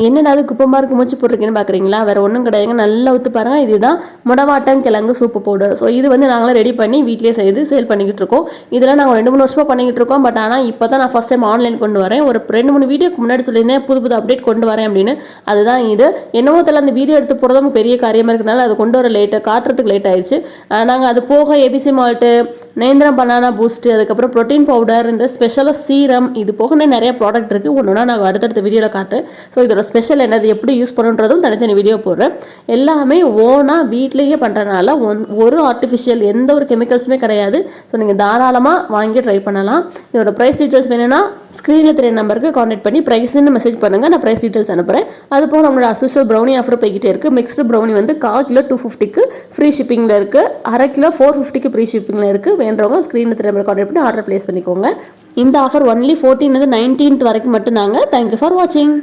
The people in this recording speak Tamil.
என்னடா அது குப்பமாக இருக்கு மூச்சு போட்டிருக்கேன்னு பார்க்குறீங்களா? வேறு ஒன்றும் கிடையாதுங்க. நல்லா ஊற்றி பாருங்கள். இதுதான் முடவாட்டம் கிழங்கு சூப்பு பவுடர். ஸோ இது வந்து நாங்களாம் ரெடி பண்ணி வீட்டிலேயே செய்து சேல் பண்ணிக்கிட்டு இருக்கோம். இதெல்லாம் நாங்கள் 2-3 வருஷமாக பண்ணிக்கிட்டு இருக்கோம். பட் ஆனால் இப்போ தான் நான் ஃபஸ்ட் டைம் ஆன்லைன் கொண்டு வரேன். ஒரு 2-3 வீடியோக்கு முன்னாடி சொல்லியிருந்தேன் புது அப்டேட் கொண்டு வரேன் அப்படின்னு. அதுதான் இது. என்னவோ தெரியல, அந்த வீடியோ எடுத்து போகிறதும் பெரிய காரியமாக இருக்கிறதுனால அது கொண்டு வர காட்டுறதுக்கு லேட் ஆயிடுச்சு. நாங்கள் அது போக ஏபிசி மால்ட்டு, நேந்திரம் பனானா பூஸ்ட்டு, அதுக்கப்புறம் ப்ரோட்டீன் பவுடர், இந்த ஸ்பெஷலாக சீரம், இது போக நிறைய ப்ராடக்ட் இருக்குது. ஒன்றுனா நாங்கள் அடுத்தடுத்த வீடியோவில் காட்டுறேன். ஸோ இதோட ஸ்பெஷல் என்னது, எப்படி யூஸ் பண்ணுன்றதும் தனித்தனி வீடியோ போடுறேன். எல்லாமே ஓனாக வீட்லேயே பண்ணுறதுனால ஒரு ஆர்டிஃபிஷியல் எந்த ஒரு கெமிக்கல்ஸுமே கிடையாது. ஸோ நீங்கள் தாராளமாக வாங்கி ட்ரை பண்ணலாம். இதோட ப்ரைஸ் டீட்டெயில்ஸ் வேணும்னா ஸ்க்ரீனில் தெரிய நம்பருக்கு கான்டாக்ட் பண்ணி ப்ரைஸ்ன்னு மெசேஜ் பண்ணுங்கள். நான் ப்ரைஸ் டீட்டெயில்ஸ் அனுப்புகிறேன். அது போக நம்மளோட அசோசியல் ப்ரௌனி ஆஃபர் போய்கிட்டே இருக்குது. மிக்ஸ்டு ப்ரௌனி வந்து 1/4 கிலோ 250க்கு ஃப்ரீ ஷிப்பிங்கில் இருக்குது. 1/2 கிலோ 450க்கு ஃப்ரீ ஷிப்பிங்கில் இருக்குது. வேண்டவங்க ஸ்க்ரீனில் தெரிய நம்பருக்கு கான்டாக்ட் பண்ணி ஆர்டர் ப்ளேஸ் பண்ணிக்கோங்க. இந்த ஆஃபர் ஒன்லி 14 19 வரைக்கும் மட்டும்தாங்க. தேங்க்யூ ஃபார் வாட்சிங்.